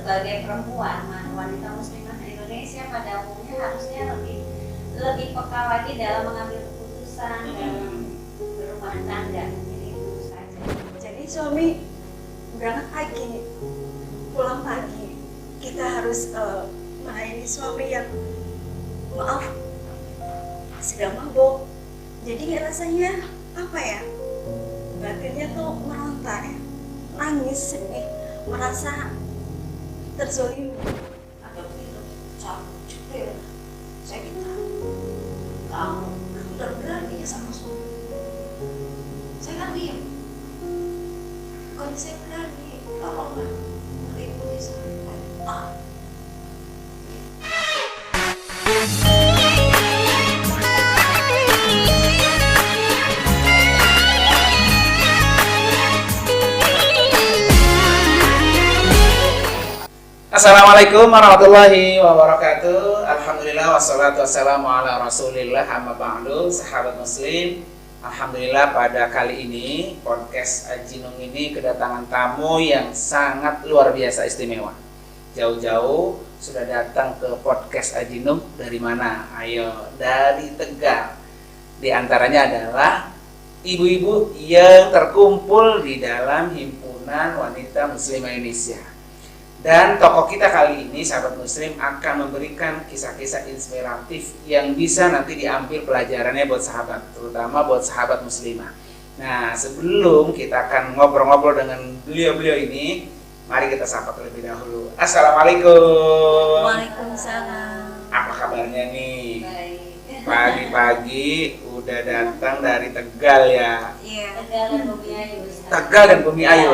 sebagai perempuan, wanita muslimah Indonesia pada umumnya harusnya lebih peka lagi dalam mengambil keputusan dalam berumah tangga. Jadi itu saja. Jadi suami berangkat pagi, pulang pagi, kita harus melayani suami yang maaf sedang mabuk. Jadi rasanya apa ya? Batinnya tuh meronta ya, nangis, sedih, merasa terzolimi. Ada itu cukup saya kita kamu udah berani ya sama suami. Saya kan diam. Bukan saya berani, tolonglah meliputi saya. Assalamualaikum warahmatullahi wabarakatuh. Alhamdulillah wassalatu wassalamu ala rasulillah amma ba'du. Sahabat muslim, alhamdulillah pada kali ini podcast Ajinung ini kedatangan tamu yang sangat luar biasa istimewa. Jauh-jauh sudah datang ke podcast Ajinung. Dari mana? Ayo, dari Tegal. Di antaranya adalah ibu-ibu yang terkumpul di dalam Himpunan Wanita Muslimah Indonesia. Dan tokoh kita kali ini, sahabat muslim, akan memberikan kisah-kisah inspiratif yang bisa nanti diambil pelajarannya buat sahabat, terutama buat sahabat muslimah. Nah, sebelum kita akan ngobrol-ngobrol dengan beliau-beliau ini, mari kita sapa terlebih dahulu. Assalamualaikum. Waalaikumsalam. Apa kabarnya nih? Baik. Pagi-pagi udah datang dari Tegal ya. Iya. Tegal dan Bumi Ayu. Tegal dan Bumi Ayu.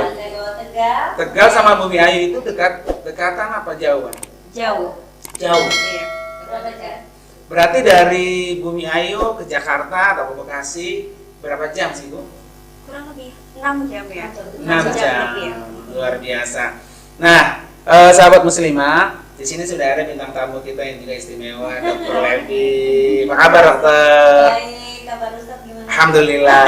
Tegal. Tegal sama Bumi Ayu itu dekatan apa jauhan? Jauh. Jauh. Iya. Berapa jam? Berarti dari Bumi Ayu ke Jakarta atau ke Bekasi berapa jam sih Bu? Kurang lebih 6 jam ya. 6 jam. lebih ya. Luar biasa. Nah, sahabat muslimah, di sini sudah ada bintang tamu kita yang juga istimewa, Dr. Levi. Apa kabar, Dokter? Baik, kabar Ustaz gimana? Alhamdulillah.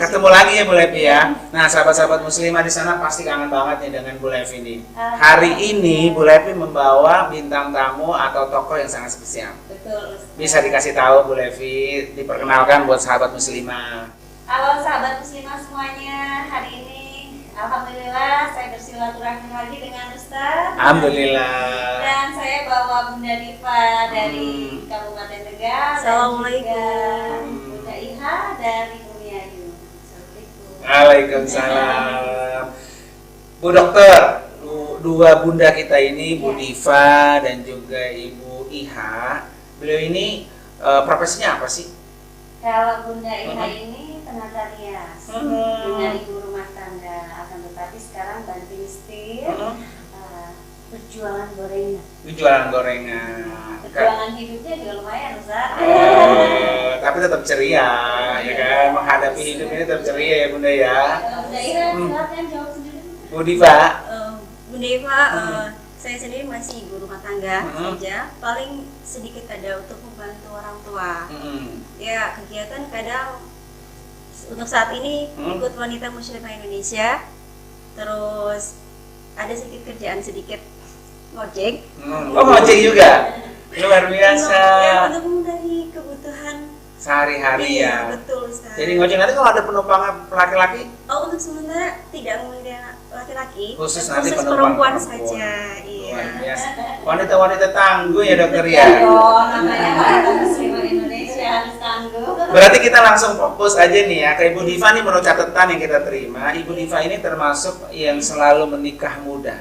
Ketemu lagi ya Bu Levi ya. Nah, sahabat-sahabat muslimah di sana pasti kangen banget nih dengan Bu Levi ini. Hari ini Bu Levi membawa bintang tamu atau tokoh yang sangat spesial. Betul Ustaz. Bisa dikasih tahu Bu Levi, diperkenalkan buat sahabat muslimah. Halo sahabat muslimah semuanya, hari ini alhamdulillah saya bersilaturahmi lagi dengan Ustaz. Alhamdulillah. Dan saya bawa Bunda Diva dari Kabupaten Tegal. Assalamualaikum. Dan juga Bunda Iha dari Bumi Ayu. Assalamualaikum. Waalaikumsalam. Bu Dokter, dua bunda kita ini, Bu Diva dan juga Ibu Iha. Beliau ini profesinya apa sih? Kalau Bunda Iha ini tenaga rias, Bunda ibu rumah tangga, akan tetapi sekarang banting setir, berjualan gorengan. Jualan gorengan. Perjuangan hidupnya juga lumayan, Ustaz. Tapi tetap ceria, ya kan? Menghadapi hidup ini tetap ceria ya Bunda ya. Bunda Iha, silakan jawab sendiri. Bu Diva. Bunda Eva, saya sendiri masih ibu rumah tangga saja. Paling sedikit ada untuk membantu orang tua. Ya, kegiatan kadang untuk saat ini ikut Wanita Muslimah Indonesia. Terus ada sedikit kerjaan sedikit ngojek. Oh, ngojek juga. Luar biasa. Untuk memenuhi kebutuhan Sehari-hari ya. Betul, Ustaz. Jadi ngojek nanti kalau ada penumpang laki-laki, Oh, untuk sementara tidak memudah laki-laki, khusus dan nanti khusus penumpang perempuan saja. Iya. Luar biasa. Wanita-wanita tangguh ya Dokter ya. Oh, namanya Wanita Muslimah Indonesia harus tangguh. Berarti kita langsung fokus aja nih ya ke Ibu Diva nih. Menurut catatan yang kita terima, Ibu Diva ini termasuk yang selalu menikah muda.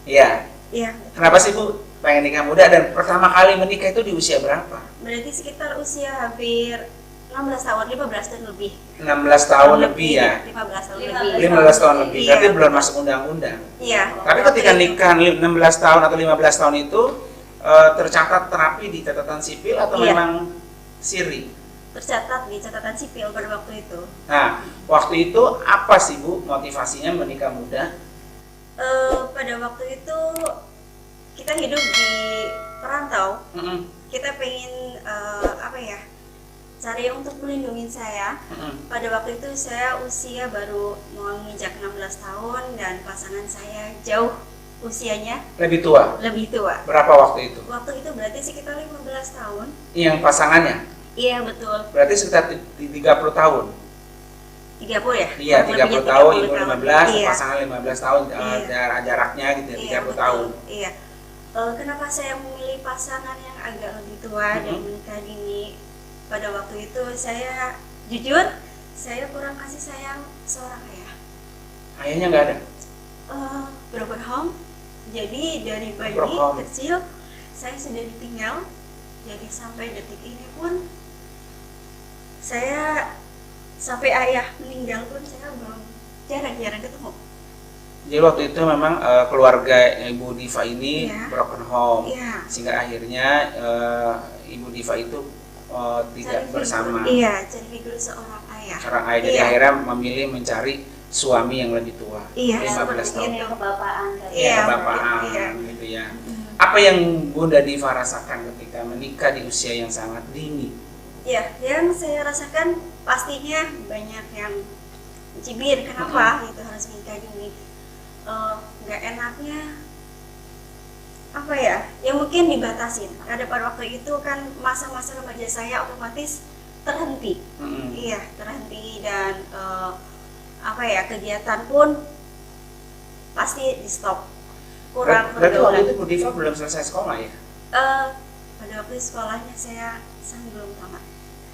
Iya. Iya. Kenapa sih Bu pengen nikah muda dan pertama kali menikah itu di usia berapa? Berarti sekitar usia hampir 16 tahun, 15 tahun lebih. 16 tahun lebih ya. 15 tahun 15 lebih. 15 tahun lebih. Iya. Berarti belum masuk undang-undang. Iya. Tapi ketika nikah 16 tahun atau 15 tahun itu tercatat terapi di catatan sipil atau Iya. memang siri? Tercatat di catatan sipil pada waktu itu. Nah, waktu itu apa sih Bu motivasinya menikah muda? Pada waktu itu kita hidup di perantau. Kita pengen cari untuk melindungi saya. Pada waktu itu saya usia baru mau menginjak 16 tahun dan pasangan saya jauh usianya Lebih tua. lebih tua. Berapa waktu itu? Waktu itu berarti sekitar 15 tahun. Yang pasangannya? Iya betul. Berarti sekitar 30 tahun. 30 ya? Iya, Kurang 30 lebihnya tahun, 30 ibu tahun. 15, Iya. pasangan 15 tahun, Iya. jaraknya gitu ya, Iya, 30 betul. tahun. Iya. Kenapa saya memilih pasangan yang agak lebih tua dan menikah dini? Pada waktu itu saya jujur, saya kurang kasih sayang seorang ayah. Ayahnya nggak ada? Broken home. Jadi dari bayi Broken home. kecil saya sudah ditinggal. Jadi sampai detik ini pun saya sampai ayah meninggal pun saya belum jarang-jarang ketemu. Jadi waktu itu memang keluarga Ibu Diva ini Iya. broken home, Iya. sehingga akhirnya Ibu Diva itu tidak Cari bersama figur, iya, cari figur seorang ayah. seorang ayah. Jadi Iya. akhirnya memilih mencari suami yang lebih tua, Iya, 15 seperti tahun. Mungkin yang kebapaan kali. Iya, Iya, kebapaan iya. gitu ya. Apa yang Bunda Diva rasakan ketika menikah di usia yang sangat dini? Ya, yang saya rasakan pastinya banyak yang cibir, kenapa itu harus menikah dini. Nggak enaknya apa ya? Ya mungkin dibatasin. Ada pada waktu itu kan masa-masa remaja saya otomatis terhenti. Mm-mm. Iya, terhenti dan apa ya, kegiatan pun pasti di stop. Kurang Berarti waktu pergaulan. itu Bu Diva belum selesai sekolah ya? Pada waktu sekolahnya saya belum tamat.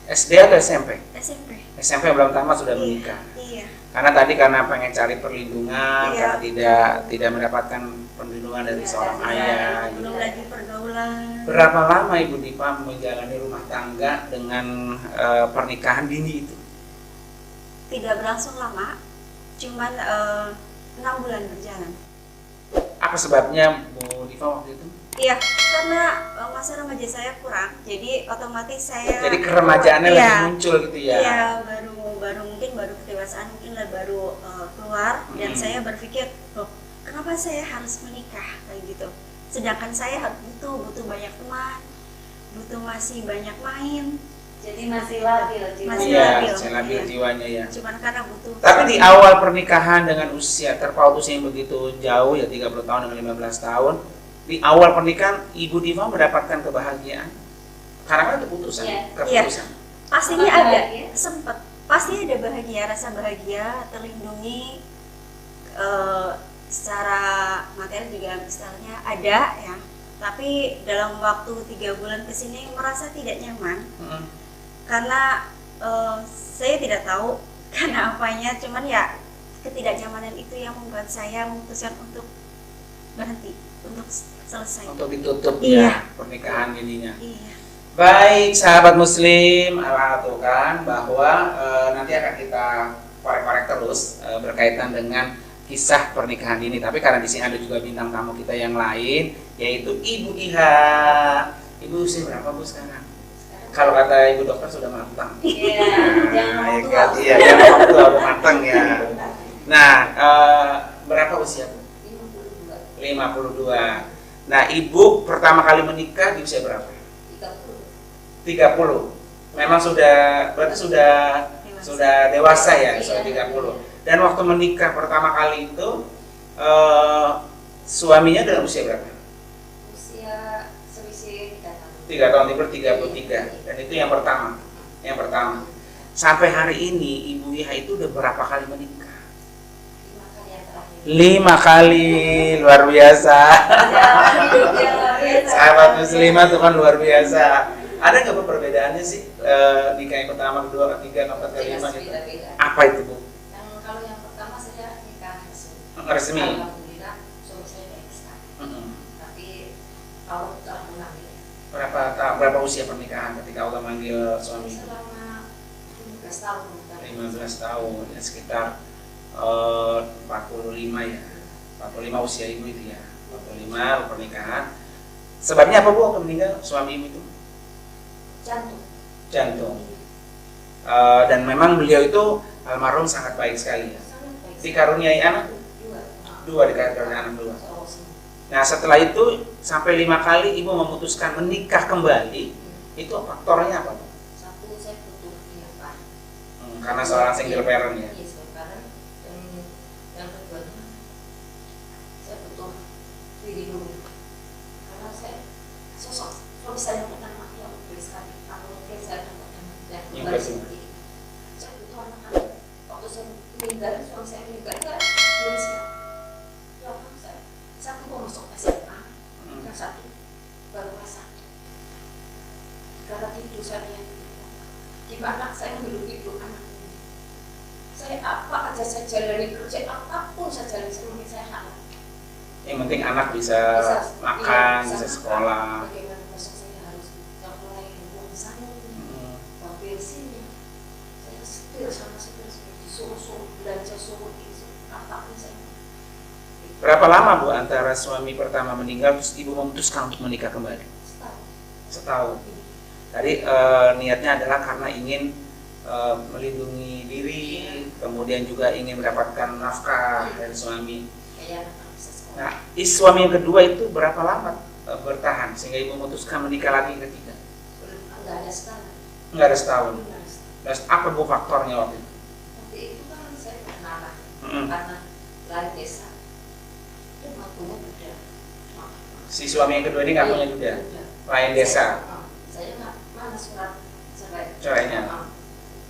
SD atau SMP? SMP. SMP belum tamat sudah menikah. Iya. Karena pengen cari perlindungan, Iya. karena tidak mendapatkan perlindungan dari Iya, seorang iya. ayah. Gitu. Belum lagi pergaulan. Berapa lama Ibu Diva menjalani rumah tangga dengan pernikahan dini itu? Tidak berlangsung lama, cuman 6 bulan berjalan. Apa sebabnya Bu Diva waktu itu? Iya, karena masa remaja saya kurang, jadi otomatis saya. Jadi keremajaannya Iya. lagi muncul gitu ya? Iya, baru kedewasaan mungkin lah baru keluar dan saya berpikir, loh, kenapa saya harus menikah kayak gitu? Sedangkan saya butuh banyak teman, butuh masih banyak main. Jadi masih labil jiwa. Masih Iya, labil. masih labil Iya. jiwanya ya. Cuman karena butuh. Tapi di awal pernikahan dengan usia terpaut usia yang begitu jauh ya 30 tahun dengan 15 tahun, di awal pernikahan Ibu Diva mendapatkan kebahagiaan. Karena kan keputusan, Iya. keputusan. pastinya Apakah ada, bahagia? sempet. Pasti ada bahagia, rasa bahagia, terlindungi secara materi juga misalnya ada ya. Tapi dalam waktu 3 bulan kesini merasa tidak nyaman. Mm-mm. Karena saya tidak tahu karena apanya, cuman ya ketidaknyamanan itu yang membuat saya memutuskan untuk berhenti, untuk selesai. Untuk ditutup Iya. ya pernikahan ininya. Iya. Baik sahabat muslim, tuh kan bahwa nanti akan kita korek-korek terus berkaitan dengan kisah pernikahan ini. Tapi karena di sini ada juga bintang tamu kita yang lain, yaitu Ibu Iha. Ibu usia berapa Bu sekarang? Kalau kata Ibu dokter sudah matang. Iya, jangan Nah, mau ya tua. kan? Iya, jangan mau tua, mau matang ya. Nah, berapa usia Bu? 52, 52. Nah, Ibu pertama kali menikah di usia berapa? 30. 30. Memang berarti sudah dewasa ya, sudah 30. Dan waktu menikah pertama kali itu suaminya dalam usia berapa? Usia selisih 3 tahun. 3 tahun, tiba 33. Dan itu yang pertama. Yang pertama. Sampai hari ini Ibu Iha itu udah berapa kali menikah? 5 kali yang terakhir. 5 kali, luar biasa. Iya, Sahabat muslimah itu kan luar biasa. Ada nggak Bu perbedaannya sih nikah yang pertama, kedua, ketiga, keempat, kelima gitu? beda-beda. Apa itu Bu? Kalau yang pertama saya nikah resmi. Resmi. Alhamdulillah suami saya dari Islam. Mm-mm. Tapi kalau alhamdulillah Berapa usia pernikahan ketika Allah manggil suami? selama 15 tahun. 15 tahun, ya sekitar 45 ya. 45 usia Ibu itu ya. 45 pernikahan. Sebabnya apa Bu waktu meninggal suami Ibu itu? Jantung. Jantung. Dan memang beliau itu almarhum sangat baik sekali ya. Sangat baik. Dikaruniai anak? 2 dikaruniai anak 2. Nah setelah itu sampai 5 kali Ibu memutuskan menikah kembali, itu faktornya apa Bu? Satu, saya butuh penyiapan. Karena seorang single parent ya. Iya, single parent. Dan yang kedua, saya butuh saya gimana saya menghidupi hidup anak ini. Saya apa aja saya jalani, kerja apapun saya jalani, semuanya saya halal. Yang penting anak bisa makan, bisa sekolah. Bagaimana besok saya harus mulai buang sana, mobil sini. Saya setir sama setir disuruh belanja suruh itu apapun saya. Berapa lama Bu antara suami pertama meninggal terus Ibu memutuskan untuk menikah kembali? Setahun. Tadi niatnya adalah karena ingin melindungi diri, kemudian juga ingin mendapatkan nafkah dari suami. Nah, suami yang kedua itu berapa lama bertahan sehingga Ibu memutuskan menikah lagi yang ketiga? Enggak ada setahun. Enggak ada setahun. Terus apa Bu faktornya waktu itu? Waktu itu kan saya pernah karena lain desa. Itu waktunya beda. Si suami yang kedua ini nggak punya duda, lain desa. Saya nggak mana surat cerai. Cerainya.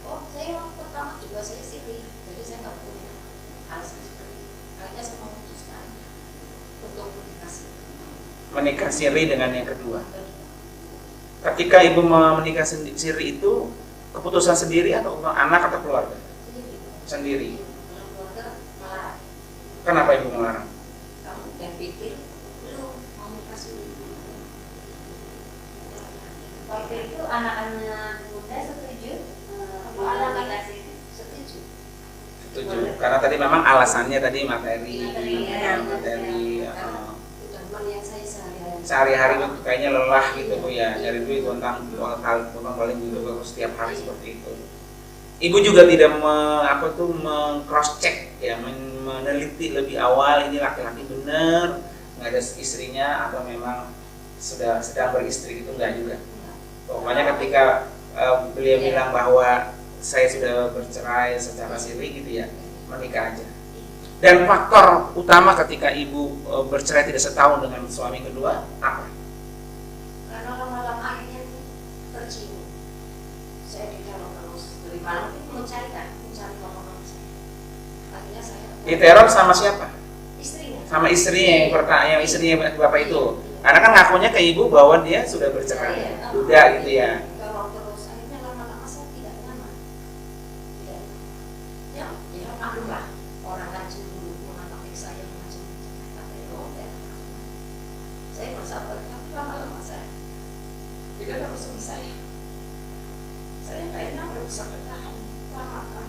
Oh, saya waktu pertama juga saya sendiri, jadi saya nggak punya alasan seperti itu. Akhirnya saya memutuskan untuk menikah siri dengan yang kedua. Ketika Ibu menikah siri itu keputusan sendiri atau anak atau keluarga? Sendiri. Keluarga melarang. Kenapa Ibu melarang? Kamu dan pikir belum mau nikah sendiri. Waktu itu anak-anak muda setuju Anak-anak setuju. Setuju. Karena tadi memang alasannya tadi materi. Teman yang saya Sehari-hari itu kayaknya lelah gitu Bu ya, dari duit tentang paling gitu setiap hari seperti itu. Ibu juga tidak cross check ya, meneliti lebih awal ini laki-laki benar nggak ada istrinya atau memang sedang beristri, itu enggak juga. Pokoknya ketika beliau bilang bahwa saya sudah bercerai secara siri gitu ya, menikah aja. Dan faktor utama ketika Ibu bercerai tidak setahun dengan suami kedua apa? karena lama-lama akhirnya tercium. Saya diteror terus dari malam itu mencari ngomong saya. Akhirnya saya Diteror sama siapa? istrinya. Sama istrinya yang istrinya Bapak itu. Karena kan ngakunya ke Ibu bahwa dia sudah bercerai, udah gitu ya. Kalau terus akhirnya lama-lama saya tidak nyaman. Ya maklumlah orang rajin dulu mengapain saya macam-macam. Saya bersabar, tapi lama-lama saya tidak ada urusan saya. Saya kayaknya belum bisa bertahan lama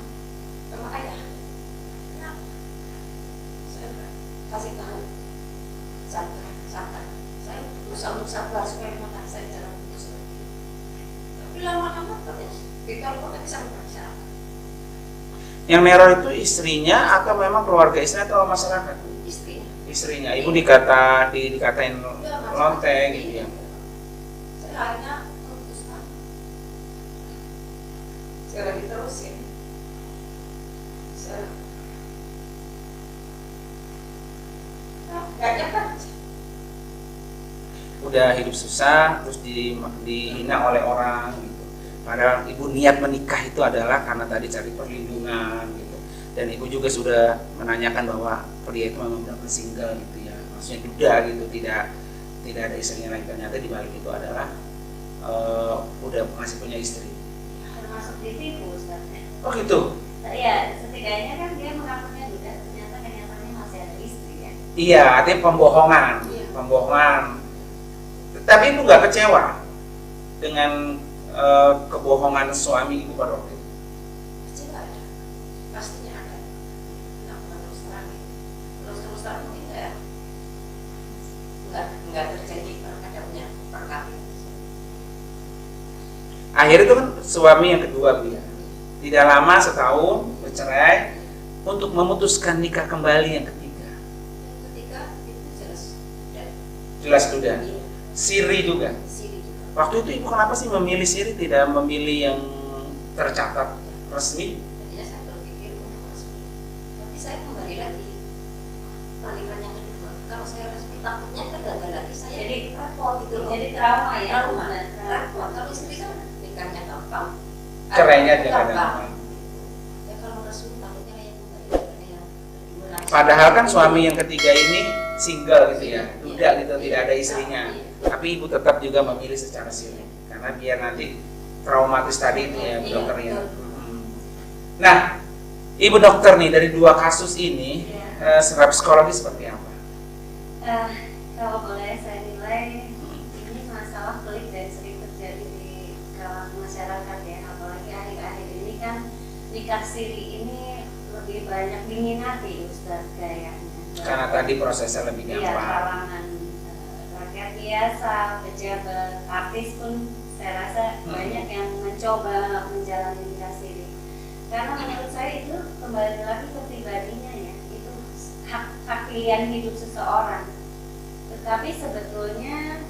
sama ayah. Kenapa? Saya kasih tahu sabar. Saya berusaha untuk sabar supaya mata saya jangan putus lagi. Tapi lama-lama terus kita bisa membaca. Yang neror itu istrinya atau memang keluarga istrinya atau masyarakat? Istrinya. Ibu dikatain lonteng gitu ya. Saya akhirnya memutuskan. Saya lagi terusin. Gak nyaman. Udah hidup susah terus dihina oleh orang gitu. Padahal Ibu niat menikah itu adalah karena tadi cari perlindungan gitu. Dan Ibu juga sudah menanyakan bahwa pria itu memang benar single gitu ya. Maksudnya duda gitu, tidak ada istrinya lagi. Ternyata di balik itu adalah udah masih punya istri. termasuk ditipu sebenarnya. Oh gitu. Ya, setidaknya kan dia mengakunya duda, ternyata kenyataannya masih ada istri ya. Iya, artinya pembohongan. Tapi Ibu nggak kecewa dengan kebohongan suami Ibu pada waktu itu? Kecewa ada, pastinya ada. Terus terang mungkin nggak terjadi adanya perkawinan. Akhirnya itu kan suami yang kedua Bu ya. Tidak lama setahun bercerai untuk memutuskan nikah kembali yang ketiga. Yang ketiga itu Jelas sudah. Iya. Siri juga. Siri juga. Waktu itu Ibu kenapa sih memilih siri, tidak memilih yang tercatat resmi? Tadinya saya berpikir untuk resmi, tapi saya kembali lagi balikan yang kedua. Kalau saya resmi takutnya kan gagal lagi, saya Jadi repot gitu loh. Jadi trauma ya. Trauma. Trauma. Kalau istri kan nikahnya gampang, Cerainya juga gampang. gampang. Ya kalau resmi takutnya yang kembali ke yang kedua. Padahal kan suami yang ketiga ini single gitu ya, duda gitu, tidak ada istrinya. Tapi Ibu tetap juga memilih secara siri karena biar nanti traumatis tadi itu ya, Bu Iya, Dokter ya. betul. Nah, Ibu Dokter nih dari dua kasus ini, Iya. secara psikologi seperti apa? Kalau boleh saya nilai ini masalah pelik dan sering terjadi di kalangan masyarakat ya, apalagi akhir-akhir ini kan nikah siri ini lebih banyak diminati Ustaz kayaknya. Karena tadi prosesnya lebih Iya, gampang. kalangan rakyat biasa, pejabat, artis pun saya rasa banyak yang mencoba menjalani nikah siri. Karena menurut saya itu kembali lagi ke pribadinya ya, itu hak pilihan hidup seseorang. Tetapi sebetulnya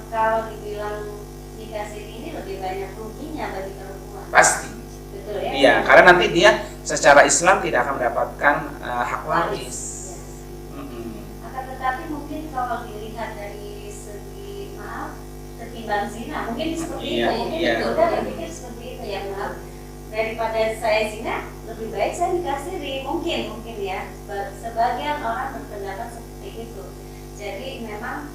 kalau dibilang nikah siri ini lebih banyak ruginya bagi perempuan. Pasti. Betul ya? Iya, karena nanti dia secara Islam tidak akan mendapatkan hak waris. Ya. Mm-mm. Akan tetapi mungkin kalau dilihat dari segi ketimbang zina, mungkin seperti Iya, itu. Mungkin iya. udah berpikir seperti itu ya, maaf. Daripada saya zina, lebih baik saya nikah siri. Mungkin ya. Sebagian orang berpendapat seperti itu. Jadi memang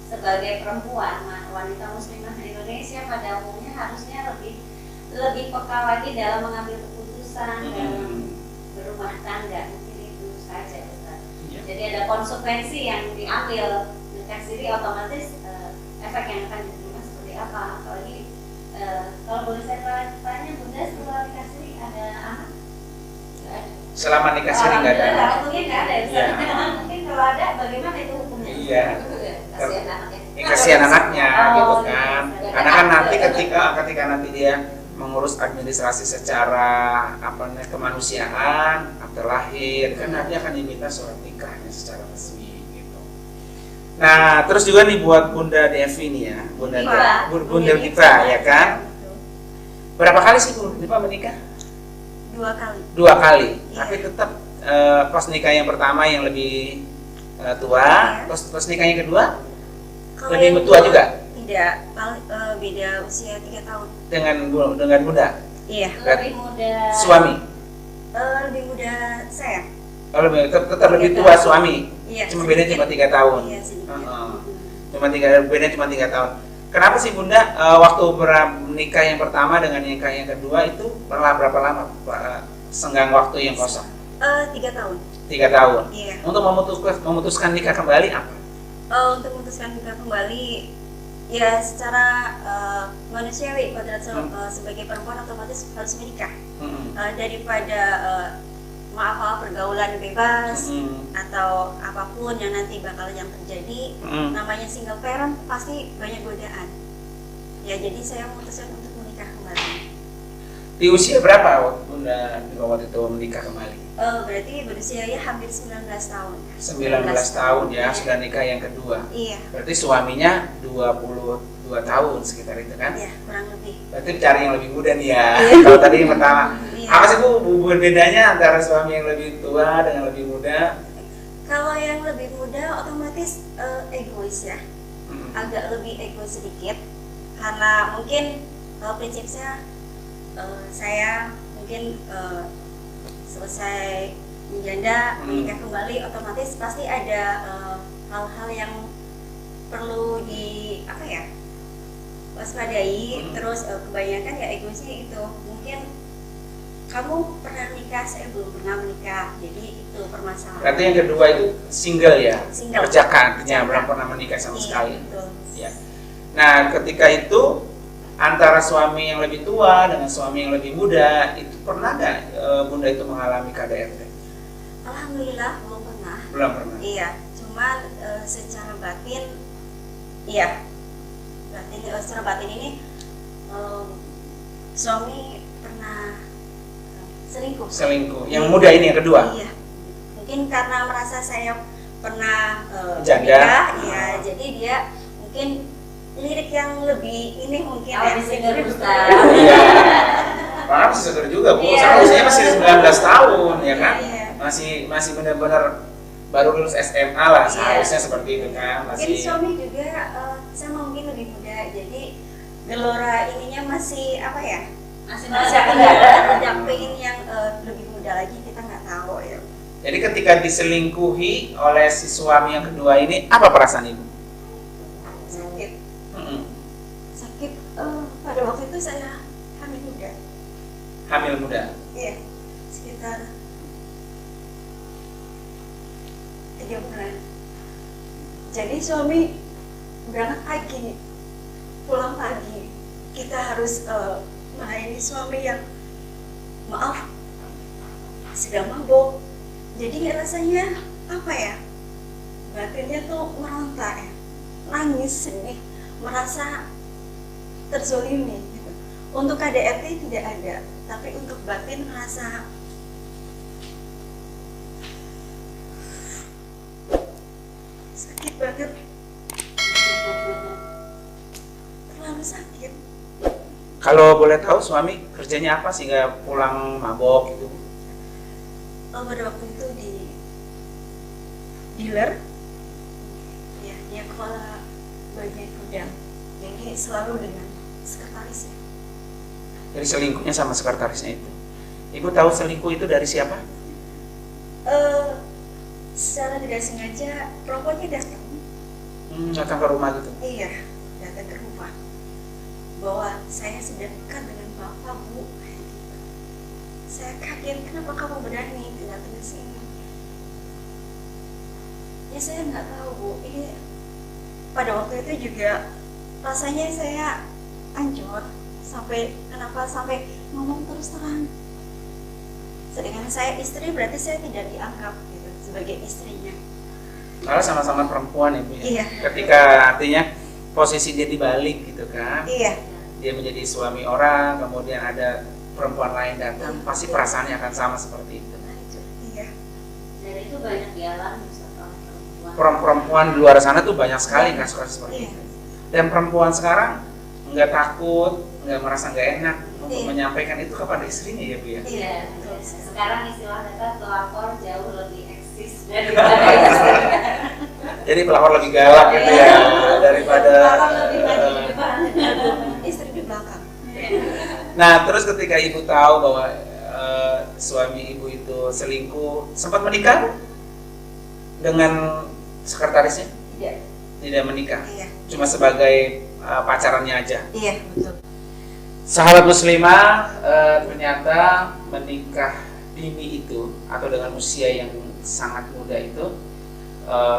sebagai perempuan, wanita muslimah Indonesia pada umumnya harusnya lebih peka lagi dalam mengambil keputusan dalam berumah tangga. Mungkin itu saja Ustaz. Iya. Jadi ada konsekuensi yang diambil. Nikah siri otomatis efek yang akan diterima seperti apa. Apalagi kalau boleh saya tanya Bunda, setelah nikah siri ada anak? Nggak ada. Selama nikah siri nggak ada. Alhamdulillah, mungkin nggak ada. Iya. Mungkin kalau ada, bagaimana itu hukumnya? Iya. Kasihan anaknya. Kasihan anaknya gitu Oh, kan. iya. Karena kan nanti ketika nanti dia mengurus administrasi secara kemanusiaan, akte lahir, kan nanti akan diminta surat nikahnya secara resmi gitu. Nah, terus juga nih buat Bunda Devi nih ya, Bunda Diva ya kan. Berapa kali sih Bu Diva menikah? 2 kali. 2 kali. Iya. Tapi tetap pas nikah yang pertama yang lebih tua, Iya. terus nikah yang kedua Kalau lebih yang tua kedua, juga Tidak, beda usia 3 tahun. dengan Bunda. Iya. Lebih muda. Suami. Lebih muda saya. Oh, tetap lebih tua suami. Iya. Cuma beda cuma 3 tahun. Iya, sedikit. Heeh. Beda cuma 3 tahun. Kenapa sih Bunda waktu menikah yang pertama dengan nikah yang kedua itu berapa lama senggang waktu yang kosong? 3 tahun. 3 tahun. Iya. Untuk memutuskan nikah kembali apa? Untuk memutuskan nikah kembali, ya secara manusiawi, kodrat sebagai perempuan otomatis harus menikah. Daripada maaf pergaulan bebas atau apapun yang nanti bakal yang terjadi, namanya single parent pasti banyak godaan. Ya jadi saya memutuskan untuk menikah kembali. Di usia berapa Bunda waktu itu menikah kembali? Berarti berusia ya hampir 19 tahun. 19 tahun ya, sudah nikah yang kedua. Iya. Berarti suaminya 22 tahun sekitar itu kan? Iya, kurang lebih. Berarti cari yang lebih muda nih ya. Iya. Kalau tadi yang pertama, Iya. apa sih Bu bedanya antara suami yang lebih tua dengan lebih muda? Kalau yang lebih muda otomatis egois ya. Agak lebih egois sedikit karena mungkin prinsip saya mungkin selesai menjanda menikah kembali otomatis pasti ada hal-hal yang perlu waspadai. Terus kebanyakan ya egoisnya itu mungkin kamu pernah nikah, saya belum pernah menikah, jadi itu permasalahan. Berarti yang kedua itu single ya, Single. kerjakan, artinya Kerjakan. belum pernah menikah sama Iya, sekali. betul. Ya. Nah, ketika itu antara suami yang lebih tua dengan suami yang lebih muda, itu pernah nggak Bunda itu mengalami KDRT? Alhamdulillah belum pernah. Belum pernah. Iya, cuman secara batin, iya, secara batin ini suami pernah selingkuh. Selingkuh. Yang muda ini yang kedua. Iya, mungkin karena merasa saya pernah Janda. menikah, ya, jadi dia mungkin lirik yang lebih ini mungkin Lebih seger, Ustaz. Iya. Maaf sih seger juga Bu. Iya. Saya usianya masih 19 tahun ya kan? Iya. Masih benar-benar baru lulus SMA lah, Iya. seharusnya seperti itu kan. Mungkin Masih suami juga sama mungkin lebih muda, jadi gelora ininya masih apa ya? Masih Ada pengen yang lebih muda lagi, kita nggak tahu ya. Jadi ketika diselingkuhi oleh si suami yang kedua ini, apa perasaan Ibu? Sakit, Mm-mm. sakit pada waktu itu saya hamil muda. Hamil muda. Iya, sekitar 3 bulan. Jadi suami berangkat pagi, pulang pagi. Kita harus melayani suami yang maaf sedang mabuk. Jadi rasanya apa ya? Batinnya tuh meronta ya, nangis, sedih, merasa terzolimi gitu. Untuk KDRT tidak ada, tapi untuk batin merasa sakit banget, terlalu sakit. Kalau boleh tahu suami kerjanya apa sehingga pulang mabok gitu? Pada waktu itu di dealer, ya dia kepala bagian gudang, jadi selalu dengan sekretarisnya. Jadi selingkuhnya sama sekretarisnya itu. Ibu tahu selingkuh itu dari siapa? Secara tidak sengaja perempuannya datang. Datang ke rumah gitu. Iya, datang ke rumah. Bahwa saya sedang dekat dengan bapak, Bu. Saya kaget, kenapa kamu berani datang ke sini? Ya saya nggak tahu, Bu. Ini pada waktu itu juga rasanya saya hancur. Kenapa sampai ngomong terus terang? Sedangkan saya istri, berarti saya tidak dianggap gitu sebagai istrinya. Malah sama-sama perempuan Ibu ya. Iya. Ketika artinya posisi dia dibalik gitu kan. Iya. Dia menjadi suami orang, kemudian ada perempuan lain datang, pasti perasaannya akan sama seperti itu. Iya. Dan itu banyak dialami sama perempuan. Perempuan di luar sana tuh banyak sekali kasus-kasus seperti Iya. itu. Dan perempuan sekarang nggak takut, nggak merasa nggak enak untuk Iya. menyampaikan itu kepada istrinya ya Bu ya. Iya, sekarang istilah kata pelakor jauh lebih eksis daripada istri. Jadi pelakor lebih galak gitu ya daripada. Pelakor lebih maju di depan. Istri di belakang. Nah terus ketika ibu tahu bahwa suami ibu itu selingkuh, sempat menikah dengan sekretarisnya? Tidak. Tidak menikah, Iya. cuma sebagai pacarannya aja. Iya, betul. Sahabat muslimah, ternyata menikah dini itu atau dengan usia yang sangat muda itu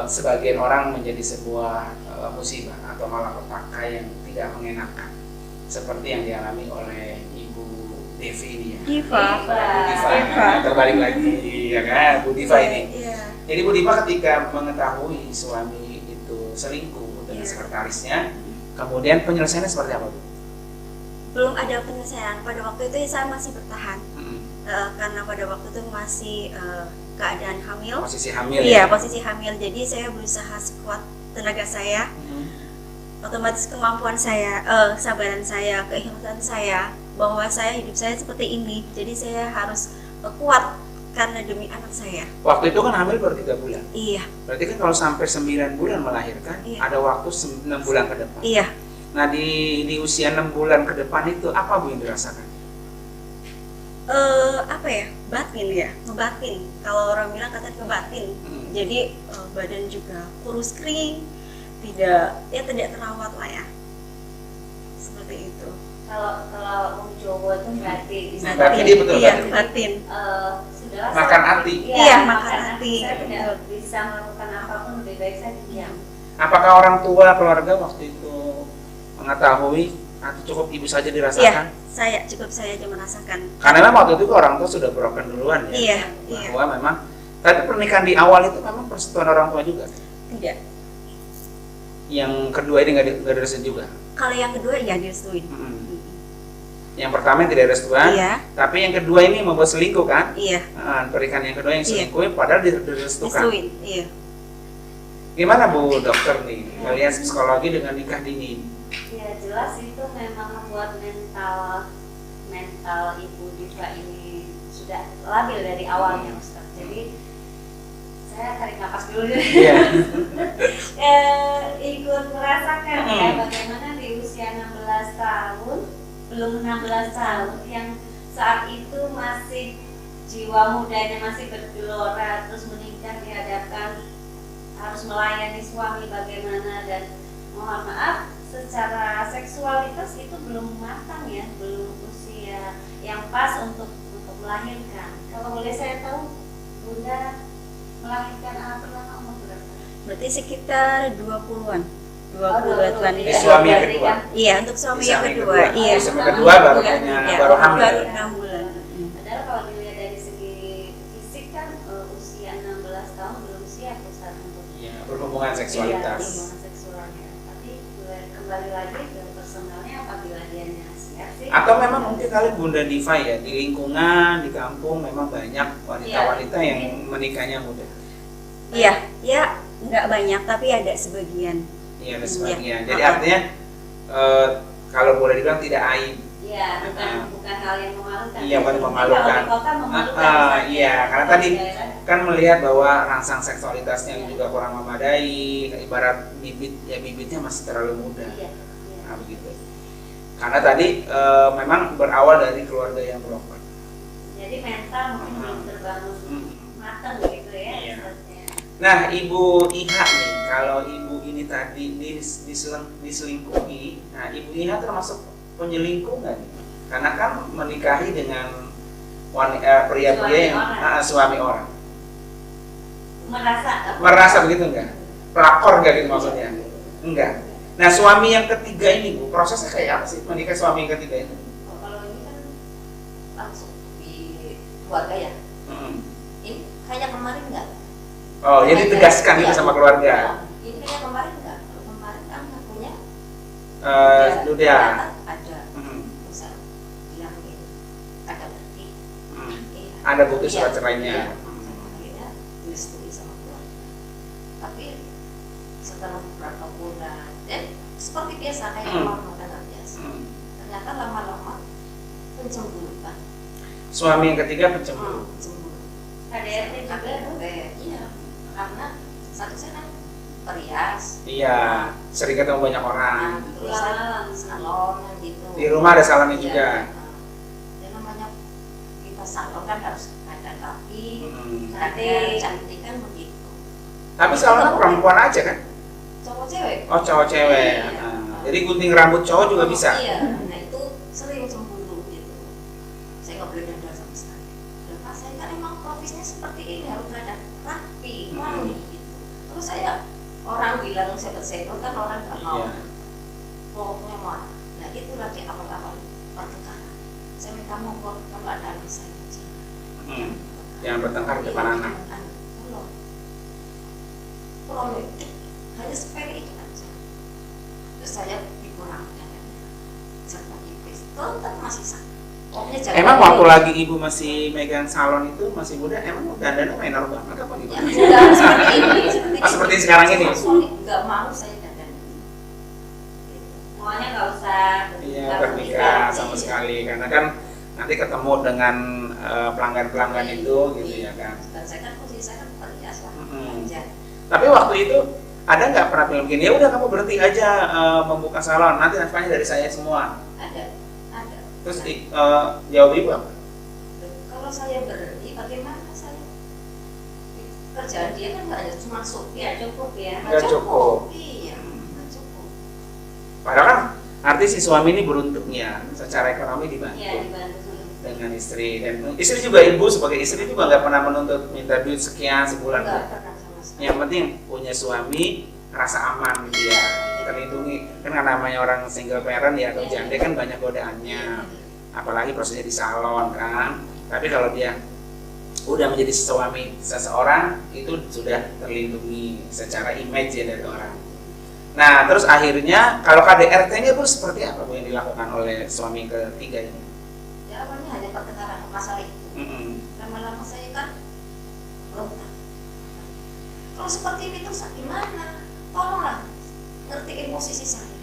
sebagian orang menjadi sebuah musibah atau malapetaka yang tidak mengenakan, seperti yang dialami oleh Ibu Devi ini ya. Diva. Bu Diva. Terbalik lagi ya kan, Bu Diva ini. Iya. Jadi Bu Diva ketika mengetahui suami itu selingkuh dengan Iya. sekretarisnya, kemudian penyelesaiannya seperti apa Bu? Belum ada penyelesaian. Pada waktu itu saya masih bertahan Mm-mm. karena pada waktu itu masih keadaan hamil. Posisi hamil Iya, ya? posisi hamil. Jadi saya berusaha sekuat tenaga saya. Mm-mm. Otomatis kemampuan saya, kesabaran saya, keikhlasan saya bahwa hidup saya seperti ini. Jadi saya harus kuat karena demi anak saya. Waktu itu kan hamil baru 3 bulan. Iya, Berarti kan kalau sampai 9 bulan melahirkan, Iya. ada waktu 6 bulan ke depan. iya. Nah di usia 6 bulan ke depan itu apa Bu yang dirasakan? Apa ya? Batin ya, ngebatin. Kalau orang bilang kata ngebatin. Hmm. Jadi badan juga kurus kering, tidak terawat lah ya. Seperti itu. Kalau Om Jowo itu batin. Nah, batin dia betul, Iya, batin. batin. Sudahlah Makan saya- hati. Iya, makan hati. Saya tidak bisa melakukan apapun, lebih baik saya diam. Apakah orang tua keluarga waktu itu mengetahui atau cukup ibu saja Iya, dirasakan? saya aja merasakan. Karena memang waktu itu orang tua sudah broken duluan ya. Iya, iya. Bahwa memang, tapi pernikahan di awal itu memang persetujuan orang tua juga. Tidak. Yang kedua ini nggak direstui juga. Kalau yang kedua ya direstuin. Yang pertama yang tidak restuan, Iya. tapi yang kedua ini membuat selingkuh kan? Iya, Pernikahan yang kedua yang Iya. selingkuh padahal direstukan. direstuin. Iya. Gimana Bu dokter nih, kalian psikologi dengan nikah dini? Ya jelas itu memang membuat mental Ibu Diva ini sudah labil dari awalnya Ustaz. Jadi saya tarik napas dulu deh. Iya. Ikut merasakan ya bagaimana di usia 16 tahun, belum 16 tahun yang saat itu masih jiwa mudanya masih bergelora, terus menikah dihadapkan harus melayani suami bagaimana, dan mohon maaf secara seksual seksualitas itu belum matang ya, belum usia yang pas untuk melahirkan. Kalau boleh saya tahu, Bunda melahirkan anak pertama umur berapa? Berarti sekitar 20-an. 20 an Ini suami yang kedua. Iya, untuk suami yang Suami kedua. Iya. Suami kedua baru punya, Iya, baru hamil. Baru 6 bulan. Padahal kalau dilihat dari segi fisik kan usia 16 tahun belum siap Ustaz untuk Iya, berhubungan seksualitas. hubungan seksualnya. Tapi kembali lagi ke personalnya, apabila dia siap sih. Atau memang mungkin kali Bunda Diva ya, di lingkungan, di kampung memang banyak wanita-wanita yang menikahnya muda. Iya, ya nggak banyak tapi ada sebagian. Iya, ada sebagian. Iya. Jadi artinya kalau boleh dibilang tidak aib. Iya, bukan hal yang memalukan. Iya, bukan Tapi memalukan. Kalau di kota memalukan. Iya, karena tadi kan melihat bahwa rangsang seksualitasnya juga kurang memadai, ibarat bibitnya masih terlalu muda. Iya. Nah, begitu. Karena tadi memang berawal dari keluarga yang berobat. Jadi mental mungkin belum terbangun matang gitu ya. Iya. Ustaznya. Nah, Ibu Iha nih, kalau Ibu ini tadi diselingkuhi, nah Ibu Iha termasuk penyelingkuh nggak nih? Karena kan menikahi dengan pria-pria yang suami orang. Merasa begitu nggak? Pelakor nggak gitu maksudnya? Enggak. Nah, suami yang ketiga ini Bu, prosesnya kayak apa sih menikah suami yang ketiga ini? Kalau ini kan langsung di keluarga ya. Ini kayak kemarin enggak? Oh, jadi tegaskan itu sama keluarga. Ini kayak kemarin enggak? Kalau kemarin kan nggak punya. Sudah. Ada. Misal bilang ini ada bukti. Ada bukti surat cerainya. Akhirnya direstui sama keluarga. Tapi setelah beberapa bulan, seperti biasa kayak orang makan biasa. Ternyata lama-lama pencemburuan. Suami yang ketiga pencemburu. KDRT juga. Iya, karena satu saya kan perias. Iya, sering ketemu banyak orang. Terus salon gitu. Di rumah ada salonnya juga. Ya namanya kita salon kan harus ada rapi, Cantik. cantik kan begitu. Tapi salonnya perempuan aja kan? Cowok cewek. Oh, cowok cewek. Iya. Jadi gunting rambut cowok juga bisa. Iya, nah itu sering cemburu gitu. Saya nggak boleh dandar sama sekali. Kenapa? Saya kan emang profesinya seperti ini, harus ada rapi, wangi gitu. Terus saya orang bilang sebet-sebet kan orang nggak mau. Iya. Pokoknya mau. Nah itu lagi awal-awal pertengkaran. Saya minta mohon kalau ada anak saya Jangan bertengkar di depan anak. Politik hanya sepele itu aja. Terus saya dikurangkan serba tipis, tetap masih sama. Emang waktu lagi ibu masih megang salon itu masih muda, emang dandannya minor banget apa gitu? Ya, sudah seperti ini, Seperti sekarang ini? Nggak mau saya dandan. Semuanya nggak usah. Iya, bernikah sama sekali, karena kan nanti ketemu dengan pelanggan-pelanggan itu gitu ya kan. Dan saya kan posisi saya kan perias lah, belanja. Tapi waktu itu ada nggak pernah bilang begini, ya udah kamu berhenti aja membuka salon, nanti nafkahnya dari saya semua. Ada. Terus jawab ibu apa? Kalau saya berhenti, bagaimana saya? Kerjaan dia kan nggak ada, cuma supir. Ya cukup ya. Nggak cukup. Iya, nggak cukup. Padahal kan arti si suami ini beruntungnya secara ekonomi dibantu. Iya, dibantu. Dengan istri, dan istri juga, ibu sebagai istri juga nggak pernah menuntut minta duit sekian sebulan. Nggak pernah sama sekali. Yang penting punya suami rasa aman gitu ya, terlindungi. Kan namanya orang single parent ya atau janda kan banyak godaannya, apalagi prosesnya di salon kan. Tapi kalau dia udah menjadi suami seseorang itu sudah terlindungi secara image ya dari orang. Nah terus akhirnya kalau KDRT-nya Bu seperti apa Bu yang dilakukan oleh suami ketiga ini? Ya awalnya hanya pertengkaran masalah itu. Lama-lama saya kan berontak. Kalau seperti ini terus gimana? Tolonglah ngertiin posisi saya.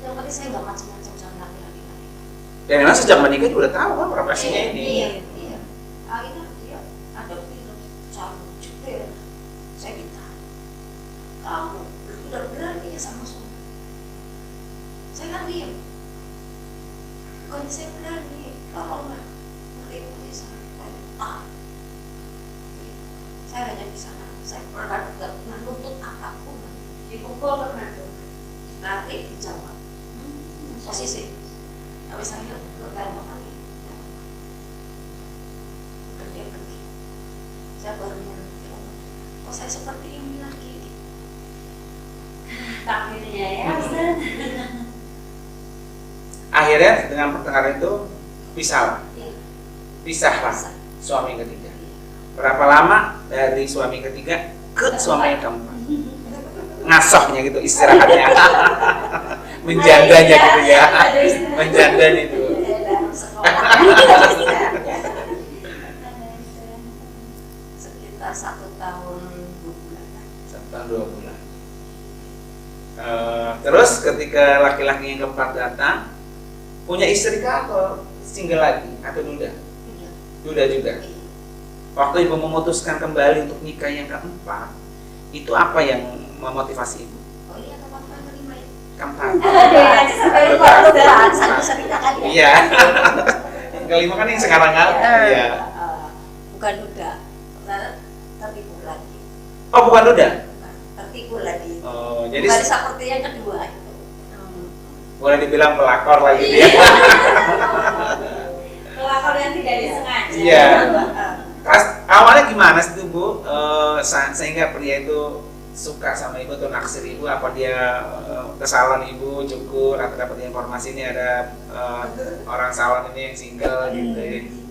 Yang penting saya nggak macam-macam sama laki-laki. Dan memang sejak menikah juga udah tahu kan profesinya ini. Iya. Akhirnya dia ada film calon jepit. Saya ditanya, kamu udah berani ya sama suami? Saya kan diam. Bukannya saya berani, tolonglah ngertiin posisi saya. Saya hanya di sana. Saya pernah nggak pernah nuntut apapun. Dipukul pernah tuh. Tarik dijawab. posisi habis saya lebaran lagi kerja pergi saya baru mengerti kok saya seperti ini lagi Takdirnya ya Ustaz. Akhirnya dengan pertengkaran itu pisahlah Bisa. suami yang ketiga. Berapa lama dari suami ketiga ke suami yang keempat? Ngasohnya gitu, istirahatnya, menjandanya gitu ya, menjanda itu. Sekitar 1 tahun 2 bulan. 1 tahun 2 bulan. Terus ketika laki-laki yang keempat datang, punya istri kah atau single lagi atau duda? Duda juga. Waktu ibu memutuskan kembali untuk nikah yang keempat, itu apa yang memotivasi ibu? Oh iya, teman-teman kelima ya. Keempat. Aja sampai lupa Ustaz. Saya bisa ceritakan ya. Iya. Yang kelima kan yang sekarang kan? Iya. Bukan duda, tertipu lagi. Oh, bukan duda. Tertipu lagi. Oh, jadi Bukan seperti yang kedua itu. boleh dibilang pelakor lagi dia. Pelakor yang tidak disengaja. Iya. Awalnya gimana sih tuh Bu? Sehingga pria itu suka sama ibu atau naksir ibu? Apa dia kesalahan ibu cukur atau dapat informasi ini ada orang salon ini yang single gitu,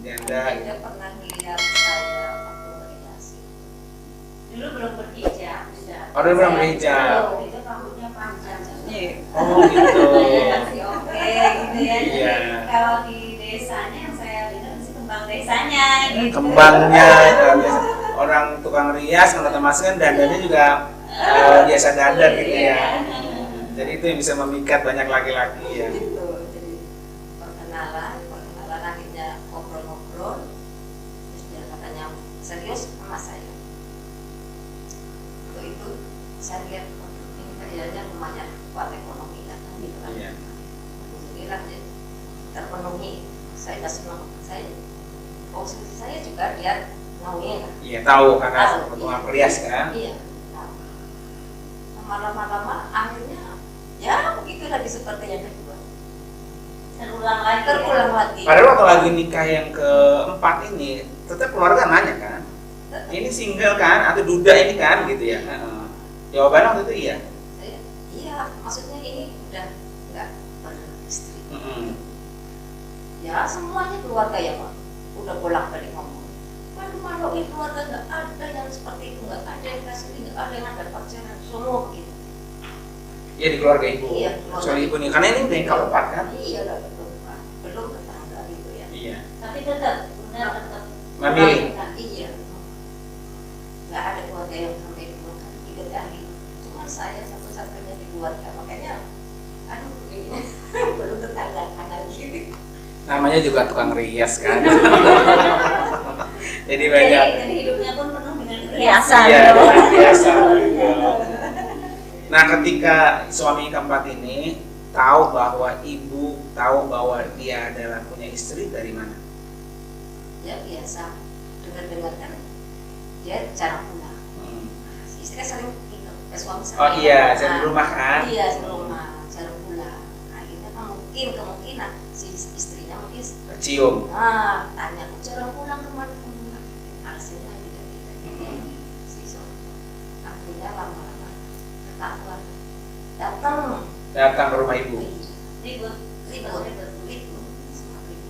janda gitu. Dia pernah lihat saya waktu berhiasi. Dulu belum berhijab, Ustaz. Oh, dulu belum berhijab. Itu rambutnya panjang. Oh gitu. Masih oke gitu ya. Iya. Kalau di desanya yang saya dengar sih kembang desanya gitu. Kembangnya orang tukang rias menurut Mas kan dandannya juga biasa dandan gitu ya. Jadi itu yang bisa memikat banyak laki-laki ya. Gitu. Jadi perkenalan akhirnya ngobrol-ngobrol. Terus dia katanya serius sama saya. Itu saya lihat ini kayaknya lumayan kuat ekonomi kan gitu kan. Iya. Alhamdulillah ya, terpenuhi. Saya sudah senang. Posisi saya juga dia maunya kan. Iya tahu karena Tahu, tukang iya. rias kan. Iya. Nah, lama-lama akhirnya ya begitu lagi seperti yang kedua. Terulang lagi. Terulang lagi. Padahal waktu lagi nikah yang keempat ini tetap keluarga nanya kan, ini single kan atau duda ini kan gitu ya. Jawabannya waktu itu iya. Saya, iya, maksudnya ini udah nggak beristri. Ya semuanya keluarga ya Pak. Udah bolak-balik ngomong. Malu ini keluarga nggak ada yang seperti itu, nggak ada yang kasih, nggak ada yang ada pacaran, semua begitu. Iya di keluarga ibu. Iya, keluarga Soal ibu nih karena ini udah yang keempat kan. Iya lah belum tetangga gitu ya. Iya. Tapi tetap benar tetap Memilih. Iya. Nggak ada keluarga yang sampai 2 kali 3 kali. Cuma saya satu-satunya di keluarga, makanya aduh ini belum tetangga kanan kiri. Namanya juga tukang rias kan. Jadi Jadi banyak. hidupnya pun penuh dengan Riasan. Iya, dengan biasa. Nah, ketika suami keempat ini tahu bahwa ibu tahu bahwa dia adalah punya istri dari mana? Ya biasa dengar-dengar kan dia jarang pulang. Istrinya sering ikut suami saya. Oh iya, saya di rumah kan? Iya di rumah jarang pulang. Akhirnya kan kemungkinan si istrinya mungkin Cium. tanya aku jarang pulang kemana kamu? Alasannya tidak si suami. Akhirnya lama-lama ketahuan Datang ke rumah ibu. ribut.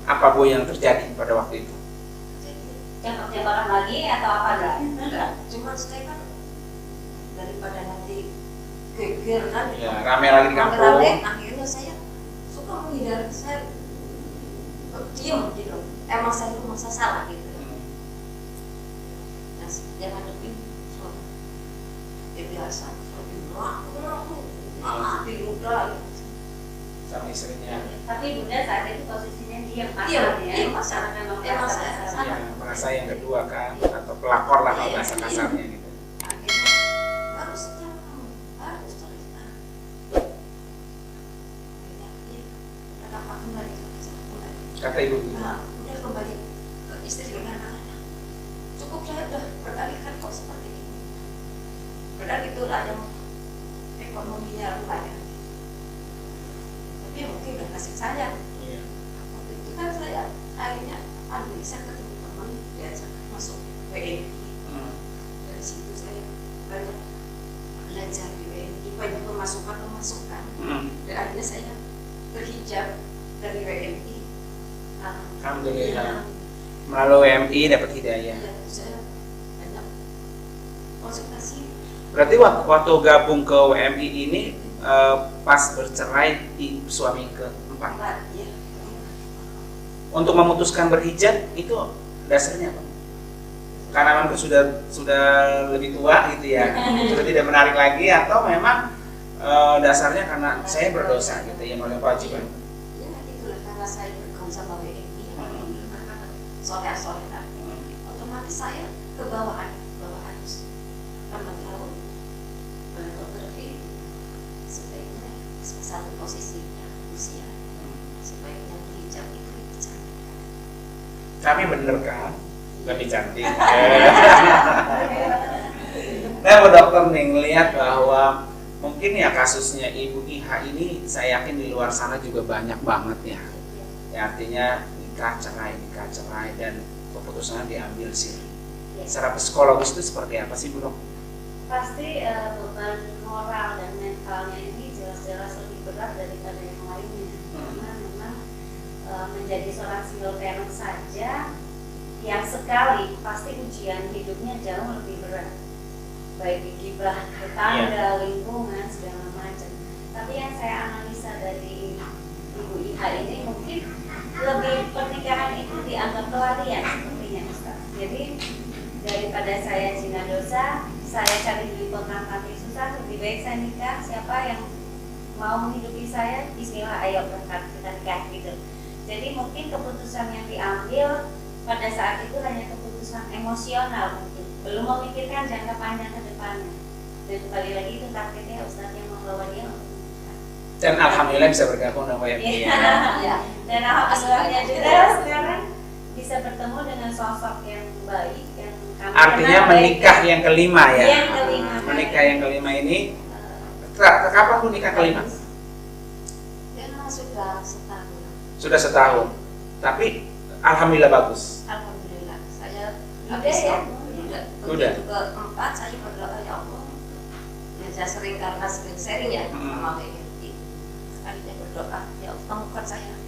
Apa Bu yang terjadi pada waktu itu? Jambak-jambakan lagi atau apa Enggak, cuma saya kan daripada nanti geger kan Ya, rame lagi di kampung. rame-rame, akhirnya saya suka menghindar, saya diam gitu. Emang saya itu masa salah gitu. Nah, dia ngadepin suami. Dia biasa, di rumah, diludah. Sama istrinya. Tapi bunda saat itu posisinya diam Diam, pasal ya. diam, pasal. Karena memang Emang merasa saya bersalah. Ya, merasa yang kedua kan atau pelakor lah kalau bahasa kasarnya gitu. Akhirnya harus cerita, harus cerita. Akhirnya dia kenapa kembali Kata ibu. Nah, udah kembali ke istri dengan anak-anak. Cukup saya udah berkali-kali kok seperti ini. Padahal itulah yang ekonominya lumayan. dia mungkin udah kasih sayang. Iya. Waktu itu kan saya akhirnya bisa ketemu teman, diajak masuk WNI. Dari situ saya banyak belajar di WNI, banyak pemasukan. Dan akhirnya saya berhijab dari WNI. Alhamdulillah. Melalui WMI dapat hidayah. Ya, saya banyak konsultasi. Berarti waktu gabung ke WMI ini pas bercerai di suami keempat. Ya. Untuk memutuskan berhijab itu dasarnya apa? Karena memang sudah lebih tua gitu ya, sudah tidak menarik lagi, atau memang dasarnya karena saya berdosa gitu ya, oleh kewajiban. Ya itulah karena saya bergaul sama WNI, soleh-solehan, otomatis saya kebawaan lambat laun berpikir sebaiknya satu posisi usia sebaiknya berhijab itu lebih cantik. Kami bener kan? Lebih cantik. Nah, Bu Dokter nih ngelihat bahwa mungkin ya kasusnya Ibu Iha ini saya yakin di luar sana juga banyak banget ya. Ya artinya nikah cerai dan keputusannya diambil siri. Secara psikologis itu seperti apa sih Bu Dok? Pasti beban moral dan mentalnya ini jelas-jelas lebih berat daripada yang lainnya. Karena memang menjadi seorang single parent saja yang sekali pasti ujian hidupnya jauh lebih berat, baik gibah tetangga, lingkungan, segala macam. Tapi yang saya analisa dari Ibu Iha ini mungkin lebih pernikahan itu dianggap pelarian sepertinya Ustaz. Jadi daripada saya zina dosa, saya cari duit kontrakan susah, lebih baik saya nikah. Siapa yang mau menghidupi saya, bismillah, ayo berangkat kita nikah gitu. Jadi mungkin keputusan yang diambil pada saat itu hanya keputusan emosional, mungkin belum memikirkan jangka panjang ke depannya. Dan kembali lagi itu takdirnya Ustaz yang membawa dia untuk menikah. Dan alhamdulillah bisa bergabung dengan WMI. Ya. Dan alhamdulillahnya juga sekarang bisa bertemu dengan sosok yang baik, yang Artinya menikah yang kelima ya. Yang kelima. Menikah yang kelima ini kapan Bu nikah kelima? Ya sudah setahun. Sudah setahun. Tapi alhamdulillah bagus. Alhamdulillah saya Udah ya? Udah. Keempat saya berdoa ya Allah. Ya saya sering karena sering sharing ya sama WNI. Sekalinya berdoa ya Allah temukan saya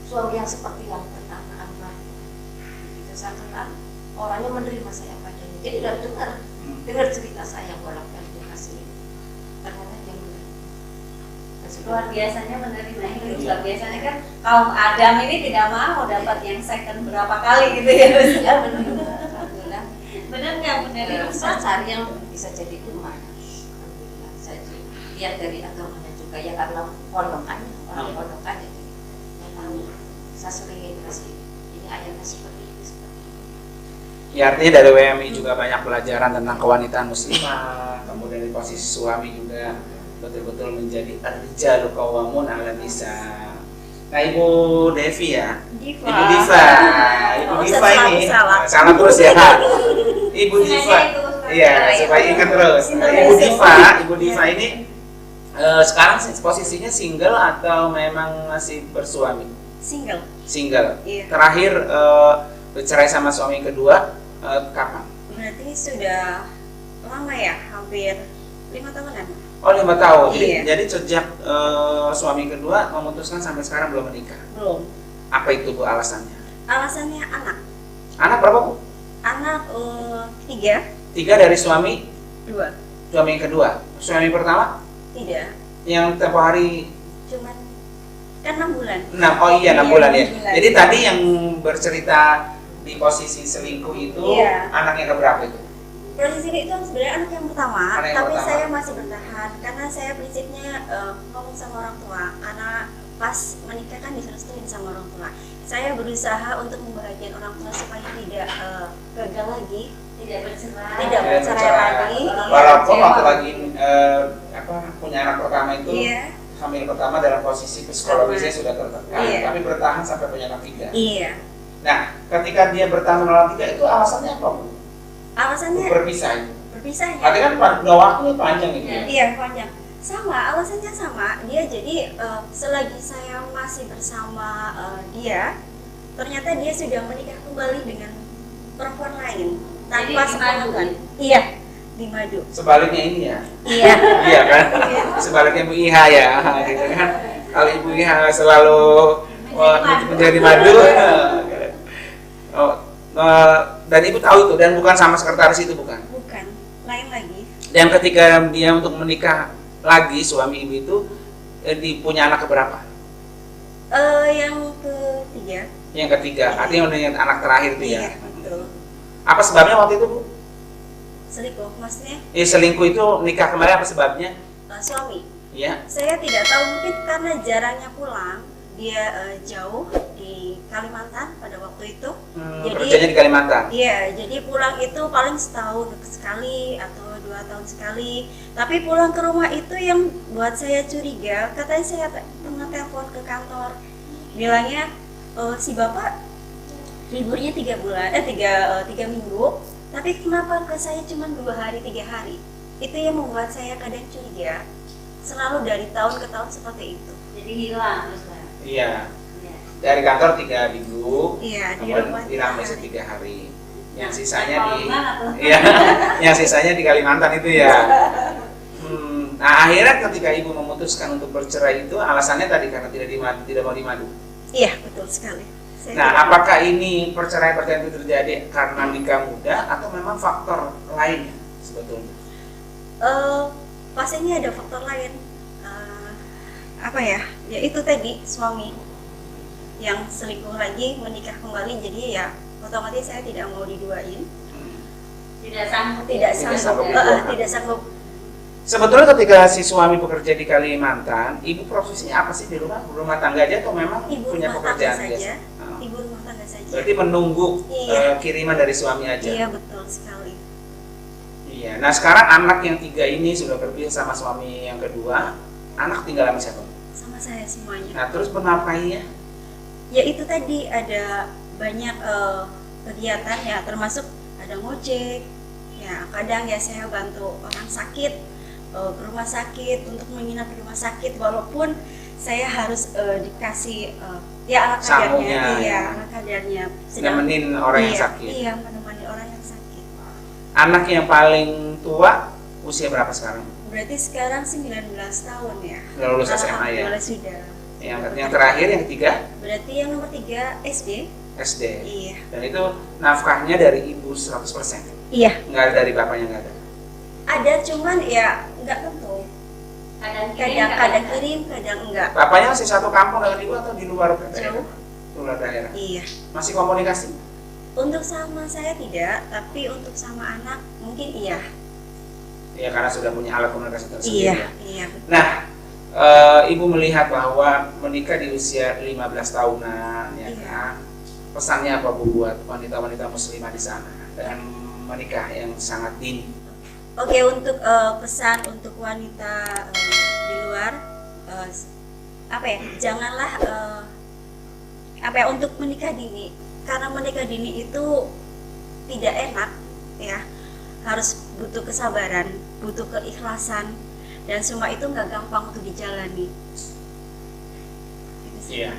suami yang seperti yang pertama almarhum. Begitu saya kenal orangnya menerima saya padanya. Dia tidak dengar cerita saya bolak-balik dia kasih. Ternyata dia menerima. Luar biasanya menerima ini juga. Biasanya kan kaum Adam ini tidak mau dapat yang second berapa kali gitu ya. Ya benar. Alhamdulillah. Benar nggak menerima? Saya cari yang bisa jadi umat. Alhamdulillah. Saya lihat dari agamanya juga ya karena pondokannya, orang pondokannya itu. Yang tahu saya sering edukasi ini ayatnya seperti ini. Ya artinya dari WMI juga banyak pelajaran tentang kewanitaan muslimah, kemudian di posisi suami juga betul-betul menjadi ar-rijalu qawwamun 'ala nisa. Nah Ibu Devi ya, Diva. Ibu Diva ini salah terus ya. Ibu Diva, iya supaya ingat terus. Ibu Diva ini sekarang posisinya single atau memang masih bersuami? Single. Iya. Terakhir bercerai sama suami kedua kapan? Berarti sudah lama ya, hampir 5 tahunan. Oh 5 tahun. Iya. Jadi sejak suami kedua memutuskan sampai sekarang belum menikah. Belum. Apa itu Bu alasannya? Alasannya anak. Anak berapa Bu? Anak 3. 3 dari suami 2. suami yang kedua. Suami pertama Tidak. yang tempo hari Cuman kan 6 bulan. 6. Oh iya 6 Iya, bulan ya. 6 bulan. Jadi tadi yang bercerita di posisi selingkuh itu Iya. anaknya keberapa itu? Posisi itu sebenarnya anak yang pertama, Anak yang tapi pertama. saya masih bertahan karena saya prinsipnya ngomong sama orang tua. Karena pas menikah kan direstuin sama orang tua. Saya berusaha untuk membahagiakan orang tua supaya tidak gagal lagi, Tidak bercerai. tidak bercerai lagi. Walaupun Kecewa. waktu lagi punya anak pertama itu Iya. hamil pertama dalam posisi psikologisnya sudah tertekan, Iya. tapi bertahan sampai punya anak 3. Iya. Nah, ketika dia bertahan melalui 3 itu alasannya apa Bu? Alasannya Berpisah itu. berpisah ya. Artinya kan waktunya panjang gitu ya. Iya, panjang. Sama, alasannya sama. Dia jadi selagi saya masih bersama dia, ternyata dia sudah menikah kembali dengan perempuan lain tanpa Jadi di Madu, sepengetahuan. Iya, di Madu. Sebaliknya ini ya. Iya. Iya kan? Sebaliknya Bu Iha ya, gitu kan. Kalau Ibu Iha selalu menjadi madu. Dan Ibu tahu itu dan bukan sama sekretaris itu bukan. Bukan, lain lagi. Dan ketika dia untuk menikah lagi suami Ibu itu punya anak keberapa? Yang ketiga. Yang ketiga, artinya yang anak terakhir itu ya. Iya, betul. Apa sebabnya waktu itu Bu? Selingkuh, maksudnya Selingkuh itu nikah kembali apa sebabnya? suami. Ya. Saya tidak tahu, mungkin karena jarangnya pulang. Dia jauh di Kalimantan pada waktu itu. Jadi Kerjanya di Kalimantan. iya, jadi pulang itu paling setahun sekali atau 2 tahun sekali. Tapi pulang ke rumah itu yang buat saya curiga. Katanya saya pernah telepon ke kantor, bilangnya si bapak liburnya 3 bulan, 3 minggu. Tapi kenapa ke saya cuma 2 hari, 3 hari? Itu yang membuat saya kadang curiga. Selalu dari tahun ke tahun seperti itu. Jadi hilang terus lah. Iya. Ya. Dari kantor 3 minggu. Iya, di kemudian rumah hilang 3 besok hari. 3 hari. Yang sisanya di Kalimantan atau? Iya, yang sisanya di Kalimantan itu ya. Nah akhirnya ketika Ibu memutuskan untuk bercerai itu alasannya tadi karena tidak mau dimadu. Iya, betul sekali. Saya Nah tidak- apakah ini perceraian itu terjadi karena nikah muda atau memang faktor lainnya sebetulnya? pastinya ada faktor lain. Apa ya? Ya itu tadi suami yang selingkuh lagi menikah kembali, jadi ya otomatis saya tidak mau diduain. Tidak sanggup. Tidak Tidak sanggup. sanggup. Tidak sanggup. Sebetulnya ketika si suami bekerja di Kalimantan, Ibu profesinya apa sih di rumah tangga aja atau memang Ibu punya rumah tangga pekerjaan saja. biasa? Ibu rumah tangga saja. Berarti menunggu Iya. kiriman dari suami aja. Iya, betul sekali. Iya. Nah sekarang anak yang 3 ini sudah berpisah sama suami yang kedua, anak tinggal sama siapa? Sama saya semuanya. Nah terus menafkahinya? Ya itu tadi ada banyak kegiatan ya, termasuk ada ngojek. Ya kadang ya saya bantu orang sakit ke rumah sakit untuk menginap di rumah sakit, walaupun saya harus dikasih ya anak kadarnya, Sangunya, iya ya. anak kadarnya. Nemenin orang yang iya, sakit. Iya, menemani orang yang sakit. Anak yang paling tua usia berapa sekarang? Berarti sekarang 19 tahun ya. Sudah lulus SMA ya? Alhamdulillah sudah. Yang terakhir yang ketiga Berarti yang nomor 3 SD. SD. Iya. Dan itu nafkahnya dari ibu 100%. Iya. Nggak ada dari bapaknya, nggak ada. Ada, cuman ya nggak tentu. Kadang kirim, kadang enggak. Bapaknya masih satu kampung dengan ibu atau di luar daerah? Jauh. Luar daerah. Iya. Masih komunikasi? Untuk sama saya tidak, tapi untuk sama anak mungkin iya. Ya karena sudah punya alat komunikasi tersendiri. Iya, ya. iya. Betul. Nah, ibu melihat bahwa menikah di usia 15 tahunan, ya Iya. kan? Pesannya apa Bu buat wanita-wanita muslimah di sana dan menikah yang sangat dini? Oke, untuk pesan untuk wanita di luar, apa ya? Janganlah apa ya, untuk menikah dini, karena menikah dini itu tidak enak, ya. Harus butuh kesabaran, butuh keikhlasan, dan semua itu nggak gampang untuk dijalani. Gitu sih. Iya.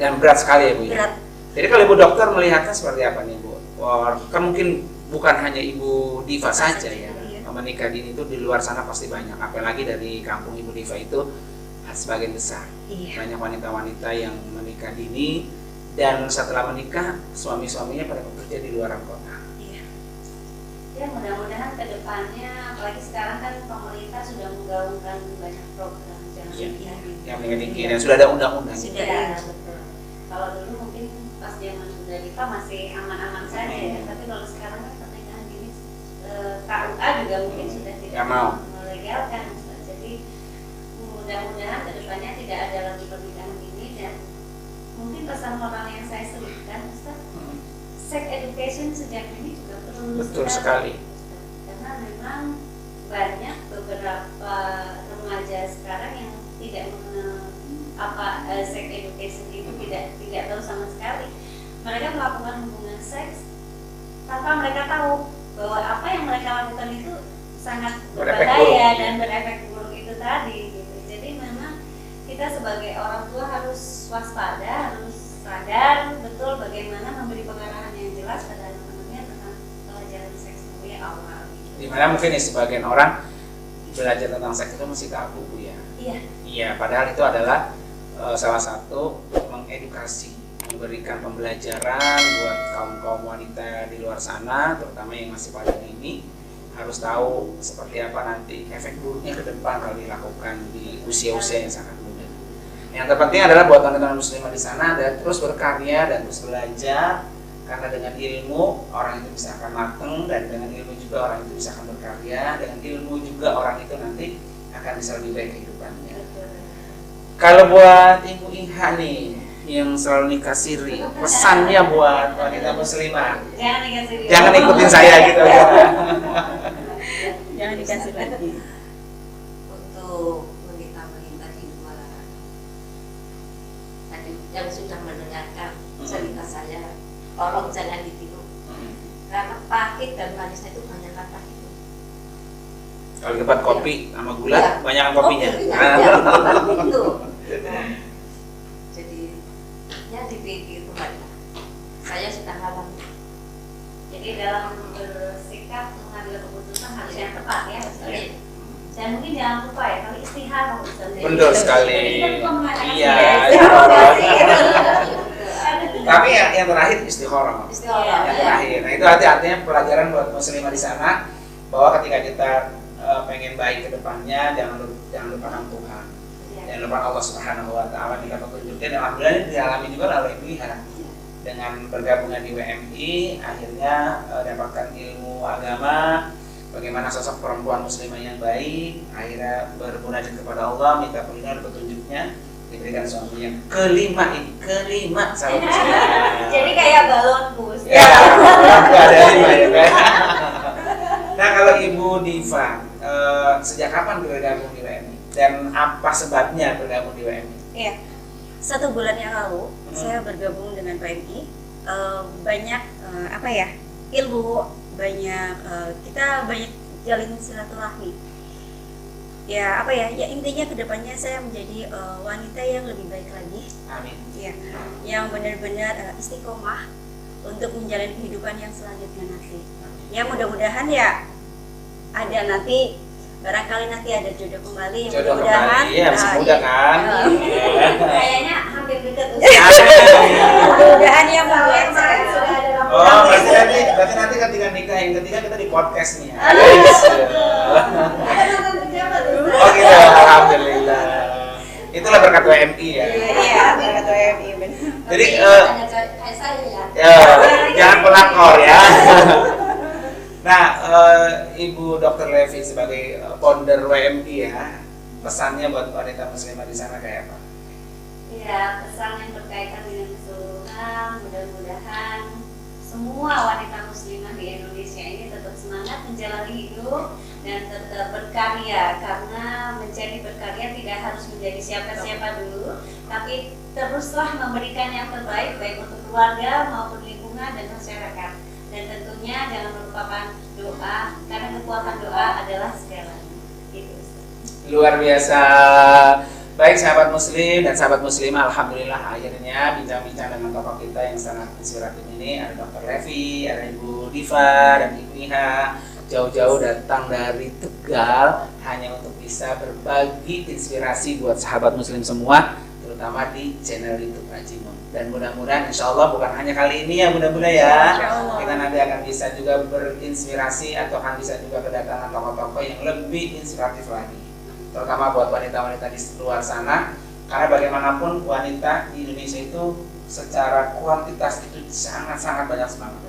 Dan berat sekali ya Bu ya. Berat. Jadi kalau Ibu dokter melihatnya seperti apa nih Bu? Wah, kan mungkin bukan hanya Ibu Diva saja ya. Iya. Menikah dini itu di luar sana pasti banyak. Apalagi dari kampung Ibu Diva itu sebagian besar. Iya. Banyak wanita-wanita yang menikah dini dan setelah menikah suami-suaminya pada bekerja di luar kota. Iya. Ya mudah-mudahan ke depannya, apalagi sekarang kan pemerintah sudah menggaungkan banyak program jangan Iya. menikah dini. Yang menikah dini dan sudah ada undang-undang. Sudah. Ya, betul. Kalau dulu mungkin pas zaman Bunda Diva masih aman-aman saja ya, tapi kalau sekarang kan pernikahan dini KUA juga mungkin sudah tidak Nggak mau. melegalkan. Jadi mudah-mudahan ke depannya tidak ada lagi pernikahan dini, dan mungkin pesan moral yang saya sebutkan, Ustaz, sex education sejak ini juga perlu Betul sekali. karena memang banyak beberapa remaja sekarang yang tidak mengenal apa sex education itu, tidak tahu sama sekali. Mereka melakukan hubungan seks tanpa mereka tahu bahwa apa yang mereka lakukan itu sangat Berefek berbahaya buruk. dan berefek buruk itu tadi gitu. Jadi memang kita sebagai orang tua harus waspada, harus sadar betul bagaimana memberi pengarahan yang jelas pada anak-anaknya tentang pelajaran seks dari awal gitu. Dimana mungkin ya sebagian orang belajar tentang seks itu masih tabu Bu ya. Iya. Iya, padahal itu adalah salah satu mengedukasi, memberikan pembelajaran buat kaum wanita di luar sana, terutama yang masih pada ini, harus tahu seperti apa nanti efek buruknya ke depan kalau dilakukan di usia-usia yang sangat muda. Yang terpenting adalah buat teman-teman muslimah di sana dan terus berkarya dan terus belajar, karena dengan ilmu orang itu bisa akan mateng, dan dengan ilmu juga orang itu bisa akan berkarya, dengan ilmu juga orang itu nanti akan bisa lebih baik kehidupannya. Kalau buat Ibu Iha nih yang selalu nikah siri, pesannya buat wanita muslimah, Jangan dikasih dia. jangan ikutin saya gitu ya. Jangan dikasih lagi. Untuk wanita-wanita di luar tadi yang sudah mendengarkan cerita saya, tolong jangan ditiru, karena pahit dan manisnya itu banyak kata itu. Kalau debat kopi sama gula, Iya. banyak kopinya. Itu. Jadi ya dipikir Tuhan. Saya sudah ngalamin. Jadi dalam bersikap mengambil keputusan harus yang tepat ya Ustaz. Iya. Dan mungkin jangan lupa ya kalau istihara Ustaz. Betul sekali. Tadi kita juga mengatakan Iya. Tapi yang terakhir istikharah. Istikharah. Yang terakhir. Nah itu artinya pelajaran buat muslimah di sana, bahwa ketika kita pengen baik ke depannya, jangan lupakan Tuhan. Jangan lupakan Allah Subhanahu wa taala, kita petunjuknya, dan alhamdulillah ini dialami juga oleh Ibu Iha. Dengan bergabungnya di WMI, akhirnya dapatkan ilmu agama, bagaimana sosok perempuan muslimah yang baik, akhirnya bermunajat kepada Allah, minta perlindungan dan petunjuknya, diberikan suami yang kelima sahabat muslimah. Jadi kayak balon bus. Ya, ada lima ya kan. Nah kalau Ibu Diva, sejak kapan bergabung di WMI dan apa sebabnya bergabung di WMI? Iya. 1 bulan yang lalu saya bergabung dengan PMI. Banyak ilmu, banyak kita banyak jalin silaturahmi. Ya intinya kedepannya saya menjadi wanita yang lebih baik lagi. Amin. Ya, yang benar-benar istiqomah untuk menjalani kehidupan yang selanjutnya nanti. Ya mudah-mudahan ya ada nanti, barangkali nanti ada jodoh kembali. Jodoh Mudah-mudahan. kembali, ya masih muda kan. Kayaknya hampir dekat tuh. Mudah-mudahan ya Mbak. Sudah ada lampu. Oh, berarti nanti ketika nikah yang ketiga kita di podcast nih. Ada nonton pejabat tuh. Oh gitu, alhamdulillah. Itulah berkat WMI ya. Iya, berkat WMI benar. Jadi Hanya kayak saya ya. jangan pelakor ya. Nah, Ibu Dr. Levi sebagai founder WMI ya, pesannya buat wanita muslimah di sana kayak apa? Ya, pesan yang berkaitan dengan keseluruhan, mudah-mudahan semua wanita muslimah di Indonesia ini tetap semangat menjalani hidup dan tetap berkarya, karena menjadi berkarya tidak harus menjadi siapa-siapa dulu, tapi teruslah memberikan yang terbaik baik untuk keluarga maupun lingkungan dan masyarakat. Dan tentunya jangan melupakan doa, karena kekuatan doa adalah segalanya. Gitu. Luar biasa. Baik sahabat muslim dan sahabat muslimah, alhamdulillah akhirnya bincang-bincang dengan tokoh kita yang sangat inspiratif ini, ada Dr. Levi, ada Ibu Diva dan Ibu Iha, jauh-jauh datang dari Tegal hanya untuk bisa berbagi inspirasi buat sahabat muslim semua, terutama di channel YouTube Ajimun. Dan mudah-mudahan insya Allah bukan hanya kali ini ya, mudah-mudahan ya kita nanti akan bisa juga berinspirasi atau akan bisa juga kedatangan tokoh-tokoh yang lebih inspiratif lagi, terutama buat wanita-wanita di luar sana, karena bagaimanapun wanita di Indonesia itu secara kuantitas itu sangat-sangat banyak semangat.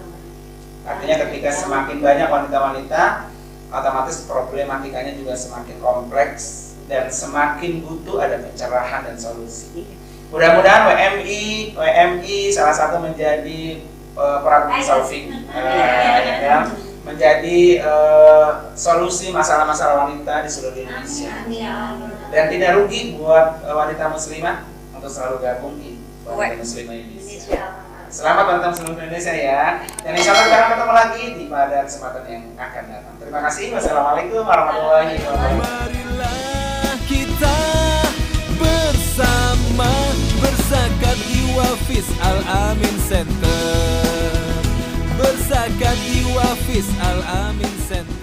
Artinya ketika semakin banyak wanita-wanita, otomatis problematikanya juga semakin kompleks dan semakin butuh ada pencerahan dan solusi. Mudah-mudahan WMI salah satu menjadi problem solving, menjadi solusi masalah-masalah wanita di seluruh Indonesia. Dan tidak rugi buat wanita muslimah untuk selalu gabung di wanita muslimah Indonesia. Selamat wanita muslimah Indonesia ya. Dan insya Allah kita akan ketemu lagi di pada kesempatan yang akan datang. Terima kasih. Wassalamualaikum warahmatullahi wabarakatuh. Hafiz Al-Amin Center. Berzakat di Wafiz Al-Amin Center.